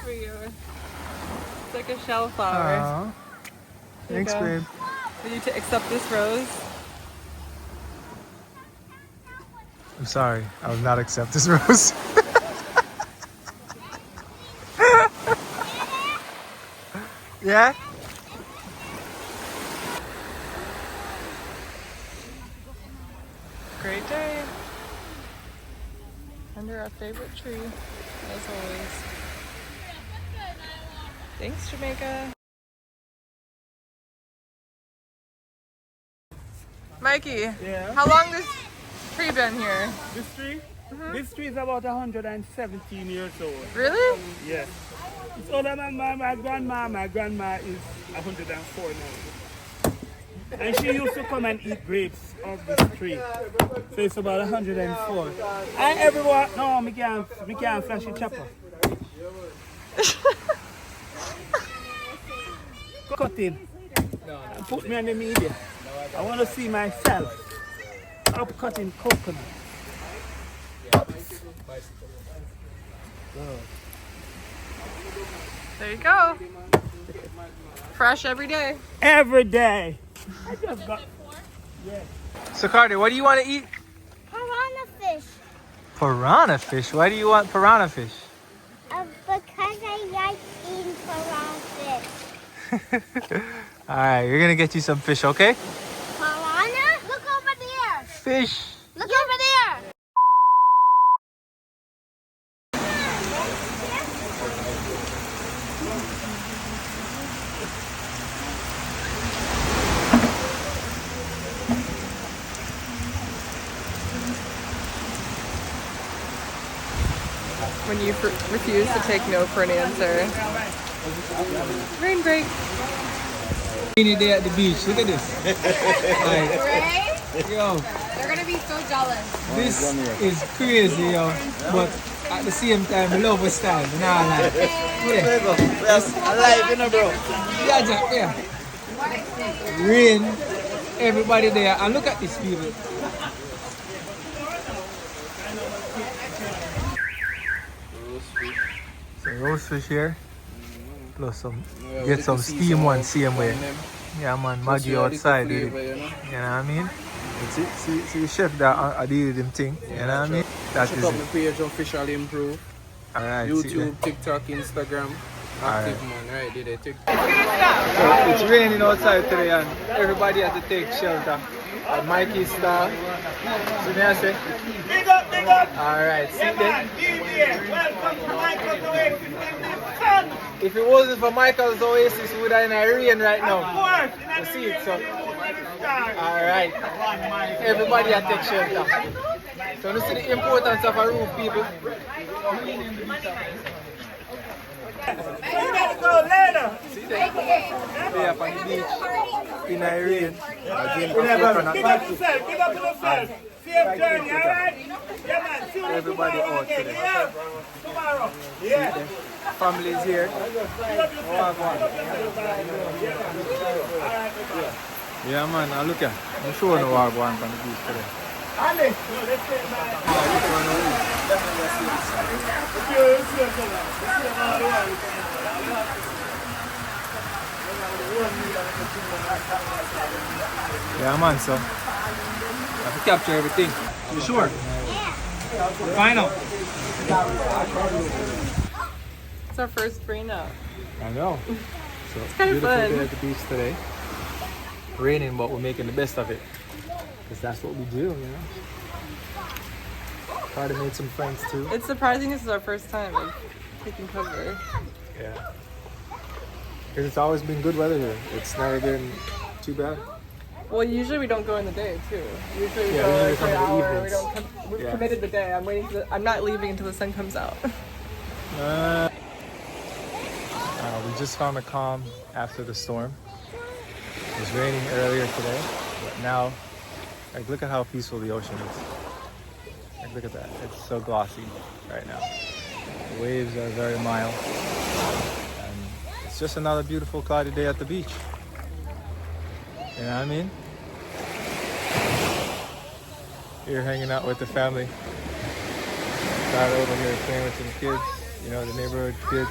for you. It's like a shell flower. Aww. Thanks, babe. Will you accept this rose? I'm sorry. I will not accept this rose. Yeah? Great day. Under our favorite tree, as always. Thanks, Jamaica. Mikey, Yeah. how long this tree been here? This tree? This tree is about 117 years old. Really? Yes. It's older than my grandma. My grandma is 104 now. And she used to come and eat grapes off this tree. So it's about 104. And everyone, no, me can't flash a chopper. Cut in. And put me on the media. I want to see myself up cutting coconut. There you go. Fresh every day. Every day. I just got. Yeah. So, Carter, what do you want to eat? Piranha fish. Piranha fish? Why do you want piranha fish? Because I like eating piranha fish. Alright, we're gonna get you some fish, okay? Piranha? Look over there. Fish. Look over there. When you refuse to take no for an answer. Rain break. Rainy day at the beach. Look at this. Right? Yo, They're gonna be so jealous. this is crazy, yo. But at the same time, I love the style. Nah, like, I like it, bro. yeah, Jack, yeah. Rain, everybody there, and look at these people. So roast fish here, plus some, get some steam one same way. Yeah, man, Maggie outside did it. You know what I mean? See the chef that I did him thing. You know what I mean? That Check is out it. my page Officially Improve. Alright, YouTube, TikTok, Instagram. Active Alright. man, right? Did they take? So it's raining outside today and everybody has to take shelter at Mikey's stall. So may I say? Big up, big up. Alright, see then. Welcome to Michael's Oasis. If it wasn't for Michael's Oasis, we would have in a rain right now. Of You course. see it, so. Alright. Everybody has to take shelter. So you see the importance of a roof, people. So you gotta go later. Stay up on the beach in a rain. Big up yourself. Big up yourself. Safe journey, alright? Yeah, man. See you Everybody tomorrow out again. today. Yeah. Tomorrow. Yeah. Family's here. Big up yourself. Yeah, man, now look at I'm sure no war going on the beach today. Ali. Yeah, man, so I have to capture everything. You sure? Yeah. Final. It's our first rain out. I know. So it's kinda beautiful fun. day at the beach today. Raining, but we're making the best of it. Because that's what we do, you know? Try to make some friends too. It's surprising this is our first time of taking cover. Yeah. Because it's always been good weather here. It's never been too bad. Well, usually we don't go in the day too. Usually we Yeah, go usually like for come an in the hour. We evenings. don't come. We've Yeah. committed the day. I'm not leaving until the sun comes out. We just found a calm after the storm. It was raining earlier today, but now, like, look at how peaceful the ocean is. Like, look at that. It's so glossy right now. The waves are very mild. And it's just another beautiful cloudy day at the beach. You know what I mean? You're hanging out with the family. Dad over here playing with some kids, you know, the neighborhood kids.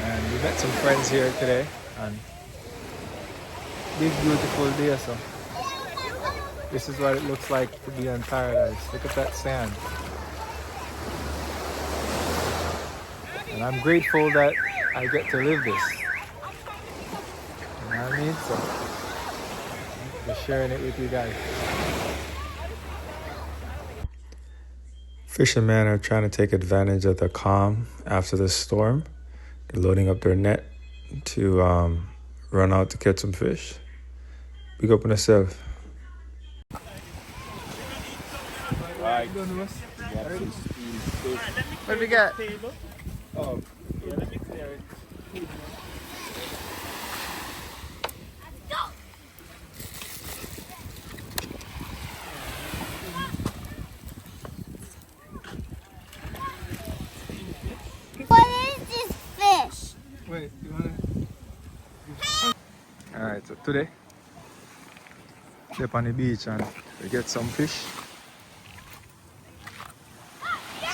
And we met some friends here today. And big beautiful day, so this is what it looks like to be in paradise. Look at that sand. And I'm grateful that I get to live this. You know what I mean? So just sharing it with you guys. Fishermen are trying to take advantage of the calm after the storm. They're loading up their net to run out to catch some fish. Big up on yourself. What do we got? Oh, yeah, let me clear it. What is this fish? Wait, you wanna? Alright, so today, step on the beach and we get some fish.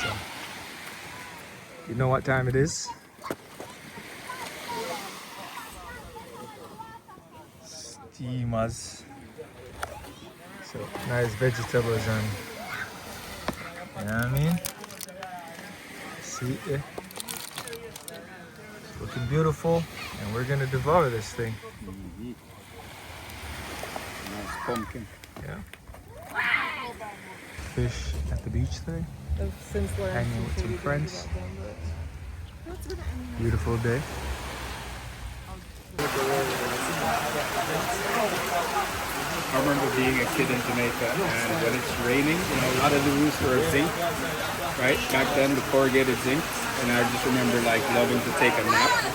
So, you know what time it is? Steamers. So, nice vegetables and, you know what I mean? See it? It's looking beautiful, and we're gonna devour this thing. Nice pumpkin. Yeah. Fish at the beach today. Since Hanging with some friends. Beautiful day. I remember being a kid in Jamaica, and when it's raining, you know, a lot of the roofs were zinc, right? Back then, the corrugated zinc, and I just remember like loving to take a nap.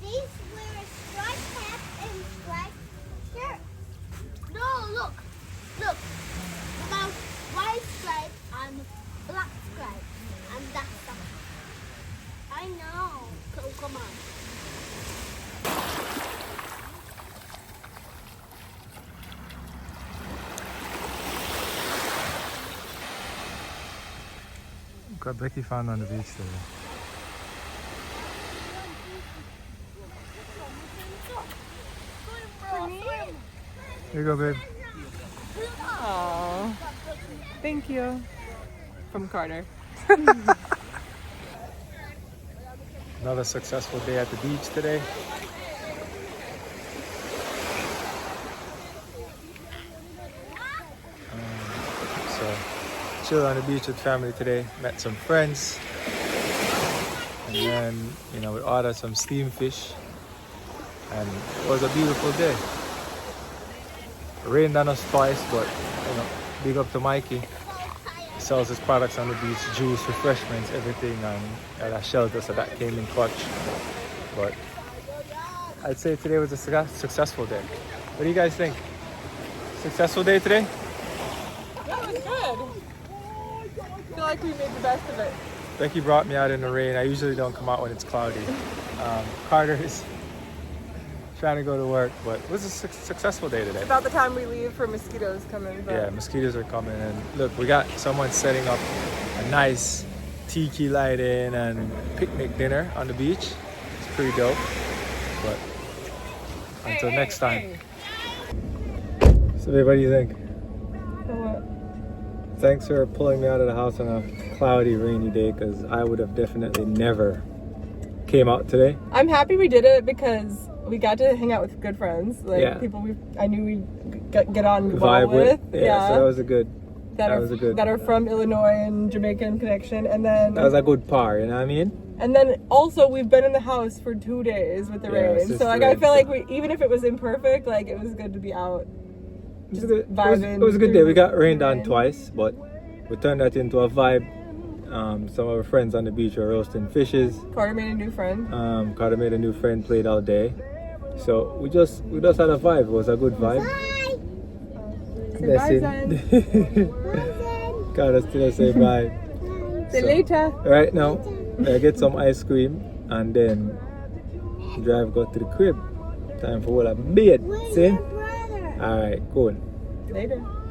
These wear a striped hat and striped shirt. No, look. Look. About white stripe and black stripe. And that's the... I know. Come on. Look what Becky found on the beach today. Here you go, babe. Aww. Thank you. From Carter. Another successful day at the beach today. So, chill on the beach with family today. Met some friends. And then, you know, we ordered some steamed fish. And it was a beautiful day. It rained on us twice, but, you know, big up to Mikey. He sells his products on the beach, juice, refreshments, everything, and that shelter, so that came in clutch. But I'd say today was a successful day. What do you guys think? Successful day today? Yeah, it was good. I feel like we made the best of it. Becky brought me out in the rain. I usually don't come out when it's cloudy. Carter is trying to go to work, but it was a successful day today. About the time we leave for mosquitoes coming. But... Yeah, mosquitoes are coming, and look, we got someone setting up a nice tiki lighting and picnic dinner on the beach. It's pretty dope. But until next time. So, babe, what do you think? What? Thanks for pulling me out of the house on a cloudy, rainy day, because I would have definitely never came out today. I'm happy we did it because we got to hang out with good friends, like Yeah. people I knew we'd get on Vibe well with. Yeah, so that was a good. that are from Illinois and Jamaican connection, and then That was a good par, you know what I mean? and then also we've been in the house for 2 days with the Yeah, it's rain, just so like the I rain, feel so- like we, even if it was imperfect, like it was good to be out. It was a good, vibing it was a good day. through We got the rained on rain. twice, but we turned that into a vibe. Some of our friends on the beach were roasting fishes. Carter made a new friend. Carter made a new friend, played all day. So we just had a vibe. It was a good vibe. Say bye, Zen. Carter still say bye. Say So, later. right now, I get some ice cream and then drive go to the crib. Time for all a bed. See? Alright, cool. Later.